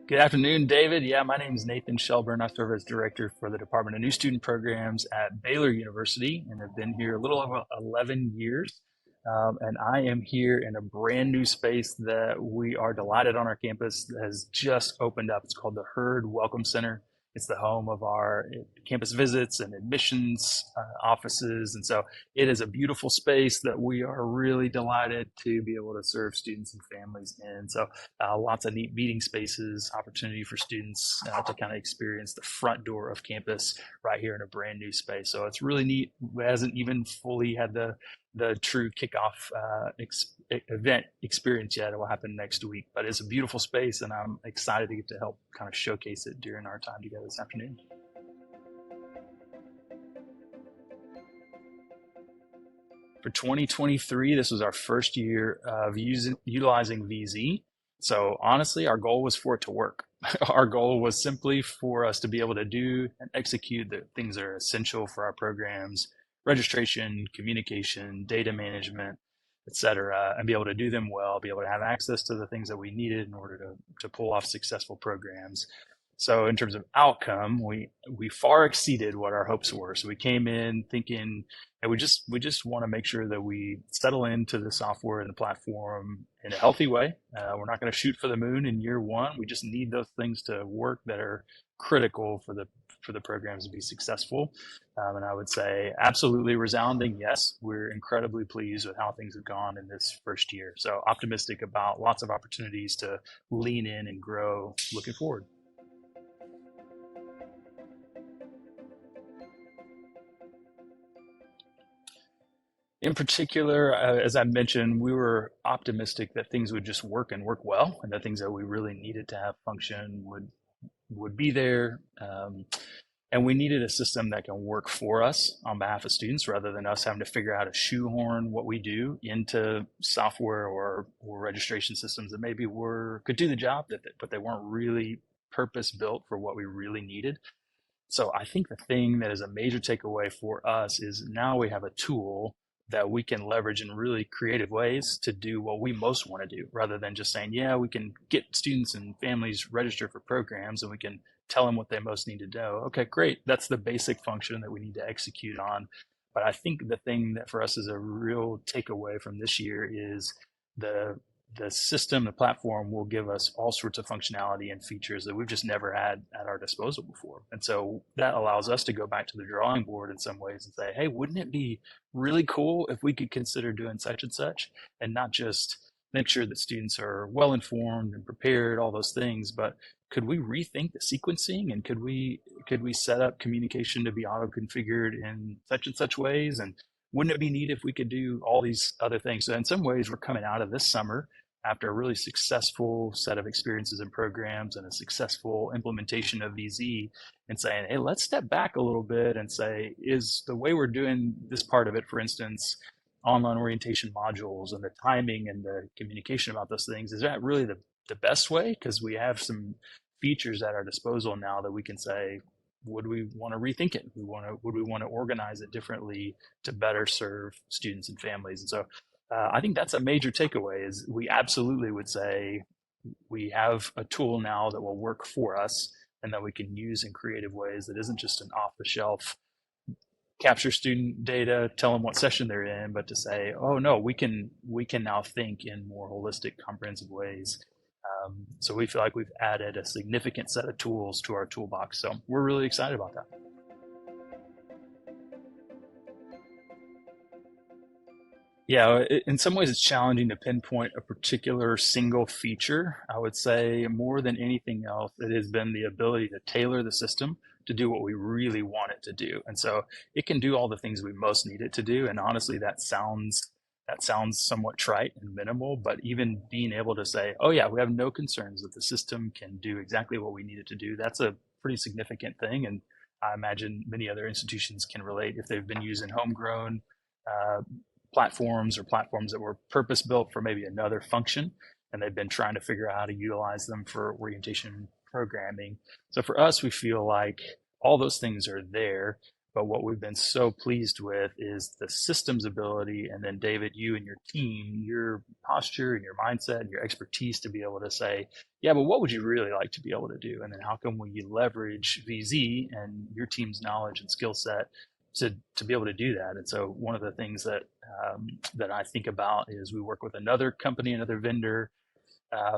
Good afternoon, David. Yeah, my name is Nathan Shelburne. I serve as director for the Department of New Student Programs at Baylor University and have been here a little over 11 years. And I am here in a brand new space that we are delighted on our campus that has just opened up. It's called the Hurd Welcome Center. It's the home of our campus visits and admissions offices. And so it is a beautiful space that we are really delighted to be able to serve students and families in. So lots of neat meeting spaces, opportunity for students to kind of experience the front door of campus right here in a brand new space. So it's really neat. It hasn't even fully had the true kickoff event experience yet. It will happen next week, but it's a beautiful space, and I'm excited to get to help kind of showcase it during our time together this afternoon. For 2023, this was our first year of utilizing VZ. So honestly, our goal was for it to work. Our goal was simply for us to be able to do and execute the things that are essential for our programs: registration, communication, data management, et cetera, and be able to do them well, be able to have access to the things that we needed in order to pull off successful programs. So in terms of outcome, we far exceeded what our hopes were. So we came in thinking, and we just want to make sure that we settle into the software and the platform in a healthy way. We're not going to shoot for the moon in year one. We just need those things to work that are critical for the programs to be successful. And I would say absolutely resounding yes. We're incredibly pleased with how things have gone in this first year. So optimistic about lots of opportunities to lean in and grow looking forward. In particular, as I mentioned, we were optimistic that things would just work and work well, and the things that we really needed to have function would be there. And we needed a system that can work for us on behalf of students rather than us having to figure out how to shoehorn what we do into software or registration systems that maybe could do the job, but they weren't really purpose built for what we really needed. So I think the thing that is a major takeaway for us is now we have a tool that we can leverage in really creative ways to do what we most want to do rather than just saying, yeah, we can get students and families registered for programs and we can tell them what they most need to know. Okay, great. That's the basic function that we need to execute on. But I think the thing that for us is a real takeaway from this year is the the system, the platform will give us all sorts of functionality and features that we've just never had at our disposal before. And so that allows us to go back to the drawing board in some ways and say, hey, wouldn't it be really cool if we could consider doing such and such, and not just make sure that students are well informed and prepared, all those things, but could we rethink the sequencing, and could we set up communication to be auto configured in such and such ways? And wouldn't it be neat if we could do all these other things? So in some ways, we're coming out of this summer after a really successful set of experiences and programs and a successful implementation of VZ, and saying, hey, let's step back a little bit and say, is the way we're doing this part of it, for instance, online orientation modules and the timing and the communication about those things, is that really the best way? Because we have some features at our disposal now that we can say, would we want to rethink it? Would we want to organize it differently to better serve students and families? And so I think that's a major takeaway, is we absolutely would say we have a tool now that will work for us and that we can use in creative ways that isn't just an off the shelf capture student data, tell them what session they're in, but to say, oh no, we can now think in more holistic, comprehensive ways. So we feel like we've added a significant set of tools to our toolbox. So we're really excited about that. Yeah, in some ways, it's challenging to pinpoint a particular single feature. I would say more than anything else, it has been the ability to tailor the system to do what we really want it to do. And so it can do all the things we most need it to do. And honestly, that sounds somewhat trite and minimal, but even being able to say, oh yeah, we have no concerns that the system can do exactly what we need it to do, that's a pretty significant thing. And I imagine many other institutions can relate if they've been using homegrown uh, platforms or platforms that were purpose built for maybe another function, and they've been trying to figure out how to utilize them for orientation programming. So for us, we feel like all those things are there, But what we've been so pleased with is the systems ability. And then, David, you and your team, your posture and your mindset and your expertise to be able to say, yeah, but what would you really like to be able to do? And then how can we leverage VZ and your team's knowledge and skill set to be able to do that? And so one of the things that I think about is we work with another company, another vendor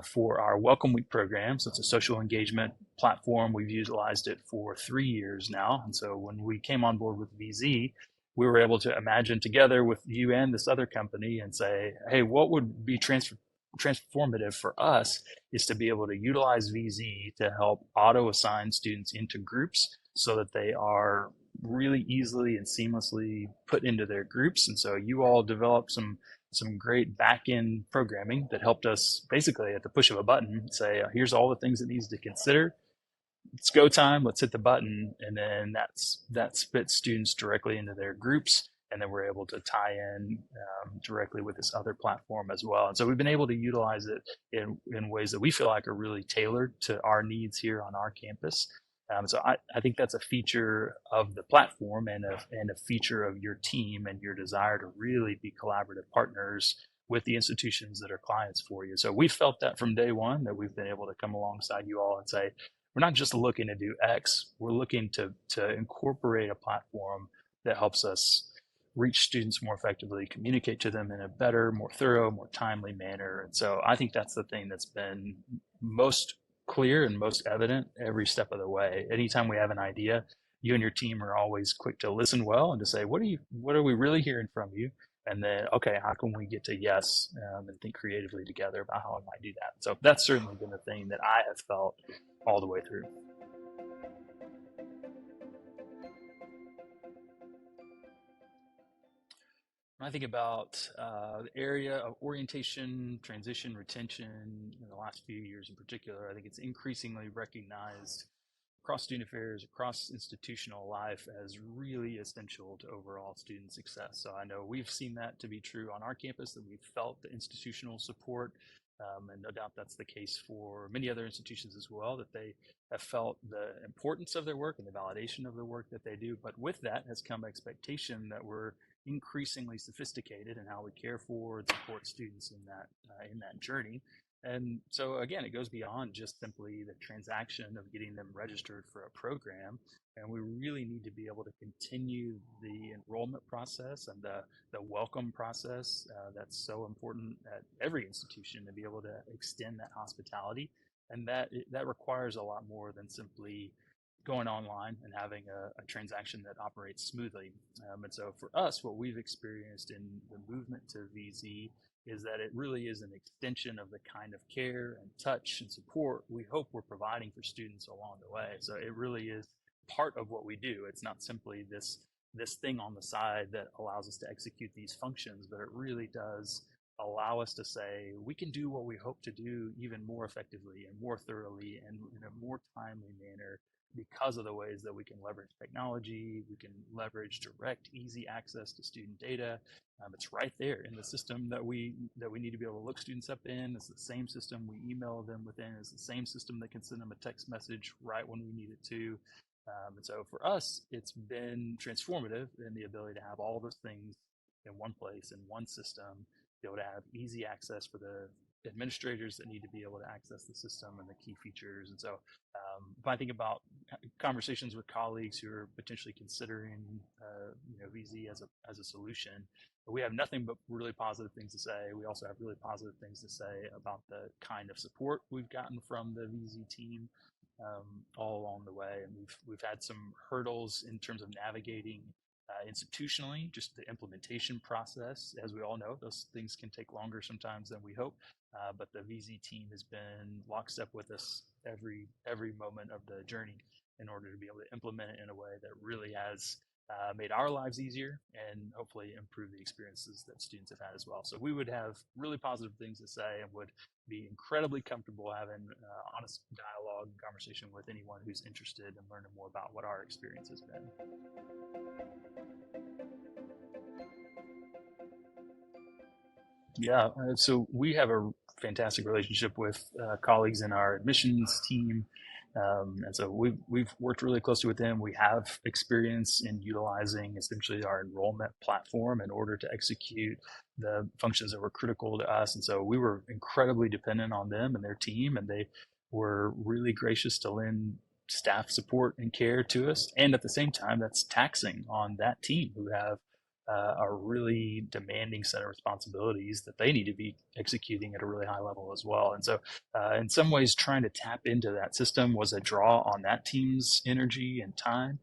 for our Welcome Week program. So it's a social engagement platform. We've utilized it for 3 years now. And so when we came on board with VZ, we were able to imagine together with you and this other company and say, hey, what would be transformative for us is to be able to utilize VZ to help auto assign students into groups so that they are really easily and seamlessly put into their groups. And so you all developed some great back end programming that helped us basically at the push of a button say, here's all the things it needs to consider. It's go time. Let's hit the button. And then that spits students directly into their groups. And then we're able to tie in directly with this other platform as well. And so we've been able to utilize it in ways that we feel like are really tailored to our needs here on our campus. So I think that's a feature of the platform and a feature of your team and your desire to really be collaborative partners with the institutions that are clients for you. So we felt that from day one, that we've been able to come alongside you all and say, we're not just looking to do X, we're looking to incorporate a platform that helps us reach students more effectively, communicate to them in a better, more thorough, more timely manner. And so I think that's the thing that's been most clear and most evident every step of the way. Anytime we have an idea, you and your team are always quick to listen well and to say, what are we really hearing from you? And then, okay, how can we get to yes, and think creatively together about how I might do that? So that's certainly been the thing that I have felt all the way through. When I think about the area of orientation, transition, retention in the last few years in particular, I think it's increasingly recognized across student affairs, across institutional life as really essential to overall student success. So I know we've seen that to be true on our campus, that we've felt the institutional support, and no doubt that's the case for many other institutions as well, that they have felt the importance of their work and the validation of the work that they do. But with that has come expectation that we're increasingly sophisticated in how we care for and support students in that journey. And so again, it goes beyond just simply the transaction of getting them registered for a program. And we really need to be able to continue the enrollment process and the welcome process that's so important at every institution to be able to extend that hospitality. And that requires a lot more than simply going online and having a transaction that operates smoothly. And so for us, what we've experienced in the movement to VZ is that it really is an extension of the kind of care and touch and support we hope we're providing for students along the way. So it really is part of what we do. It's not simply this thing on the side that allows us to execute these functions, but it really does allow us to say we can do what we hope to do even more effectively and more thoroughly and in a more timely manner because of the ways that we can leverage technology, we can leverage direct, easy access to student data. It's right there in the system that we need to be able to look students up in. It's the same system we email them within. It's the same system that can send them a text message right when we need it to. And so for us, it's been transformative in the ability to have all those things in one place, in one system, be able to have easy access for the administrators that need to be able to access the system and the key features. And so if I think about conversations with colleagues who are potentially considering VZ as a solution, we have nothing but really positive things to say. We also have really positive things to say about the kind of support we've gotten from the VZ team all along the way. And we've had some hurdles in terms of navigating institutionally, just the implementation process. As we all know, those things can take longer sometimes than we hope. But the VZ team has been lockstep with us every moment of the journey in order to be able to implement it in a way that really has made our lives easier and hopefully improve the experiences that students have had as well. So we would have really positive things to say and would be incredibly comfortable having honest dialogue and conversation with anyone who's interested in learning more about what our experience has been. Yeah, so we have a fantastic relationship with colleagues in our admissions team. And so we've worked really closely with them. We have experience in utilizing essentially our enrollment platform in order to execute the functions that were critical to us. And so we were incredibly dependent on them and their team, and they were really gracious to lend staff support and care to us. And at the same time, that's taxing on that team who have a really demanding set of responsibilities that they need to be executing at a really high level as well. And so, in some ways, trying to tap into that system was a draw on that team's energy and time.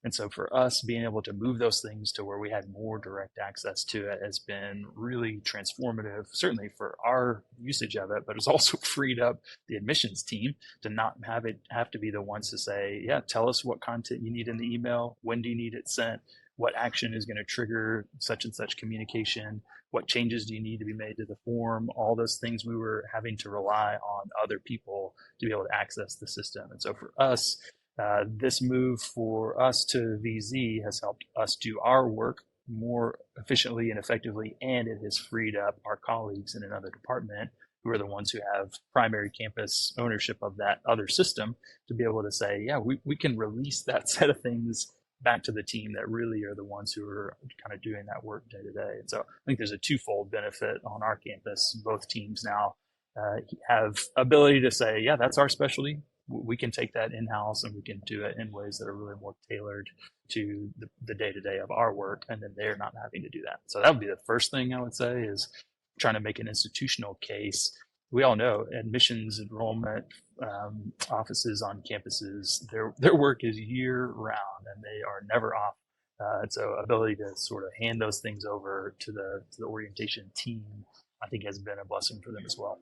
And so, for us, being able to move those things to where we had more direct access to it has been really transformative, certainly for our usage of it, but it's also freed up the admissions team to not have to be the ones to say, yeah, tell us what content you need in the email. When do you need it sent? What action is going to trigger such and such communication? What changes do you need to be made to the form? All those things we were having to rely on other people to be able to access the system. And so for us, this move for us to VZ has helped us do our work more efficiently and effectively, and it has freed up our colleagues in another department who are the ones who have primary campus ownership of that other system to be able to say, yeah, we can release that set of things back to the team that really are the ones who are kind of doing that work day to day. And so I think there's a twofold benefit on our campus. Both teams now have ability to say, yeah, that's our specialty. We can take that in-house and we can do it in ways that are really more tailored to the day-to-day of our work. And then they're not having to do that. So that would be the first thing I would say is trying to make an institutional case. We all know admissions, enrollment, offices on campuses, their work is year round and they are never off. So ability to sort of hand those things over to the orientation team, I think has been a blessing for them as well.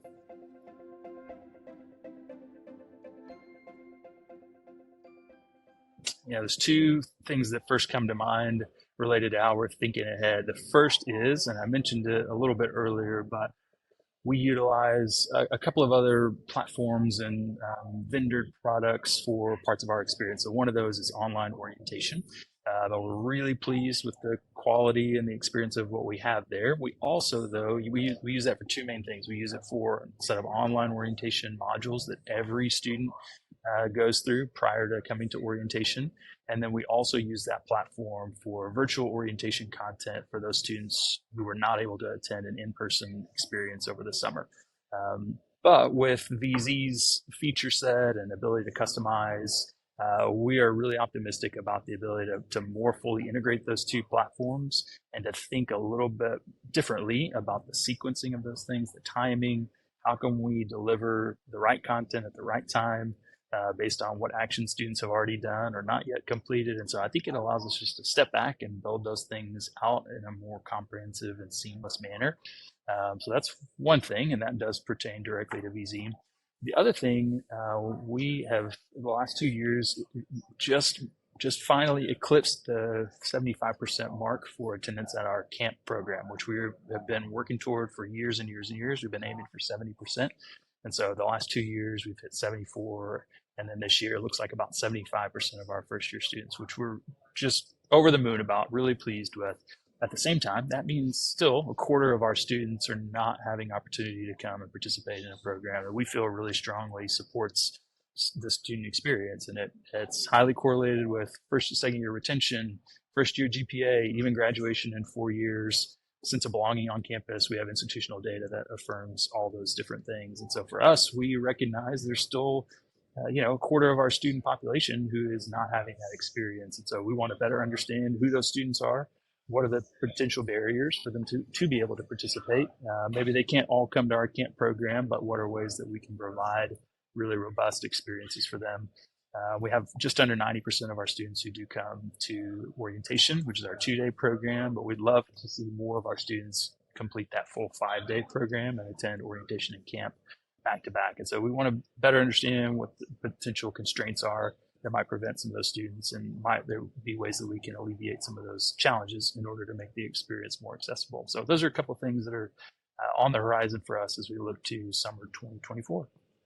Yeah, there's two things that first come to mind related to how we're thinking ahead. The first is, and I mentioned it a little bit earlier, but we utilize a couple of other platforms and vendor products for parts of our experience. So one of those is online orientation. But we're really pleased with the quality and the experience of what we have there. We also, though, we use that for two main things. We use it for a set of online orientation modules that every student goes through prior to coming to orientation. And then we also use that platform for virtual orientation content for those students who were not able to attend an in-person experience over the summer. But with VZ's feature set and ability to customize, we are really optimistic about the ability to more fully integrate those two platforms and to think a little bit differently about the sequencing of those things, the timing, how can we deliver the right content at the right time, based on what action students have already done or not yet completed. And so I think it allows us just to step back and build those things out in a more comprehensive and seamless manner. So that's one thing, and that does pertain directly to VZ. The other thing, we have the last 2 years just finally eclipsed the 75% mark for attendance at our camp program, which we have been working toward for years and years and years. We've been aiming for 70%. And so the last 2 years we've hit 74. And then this year it looks like about 75% of our first year students, which we're just over the moon about, really pleased with. At the same time, that means still a quarter of our students are not having opportunity to come and participate in a program that we feel really strongly supports the student experience. And it's highly correlated with first and second year retention, first year GPA, even graduation in 4 years. Sense of belonging on campus, we have institutional data that affirms all those different things. And so for us, we recognize there's still a quarter of our student population who is not having that experience. And so we want to better understand who those students are. What are the potential barriers for them to be able to participate? Maybe they can't all come to our camp program, but what are ways that we can provide really robust experiences for them? We have just under 90% of our students who do come to orientation, which is our 2-day program, but we'd love to see more of our students complete that full 5-day program and attend orientation and camp back to back. And so we want to better understand what the potential constraints are that might prevent some of those students, and might there be ways that we can alleviate some of those challenges in order to make the experience more accessible. So those are a couple of things that are on the horizon for us as we look to summer 2024.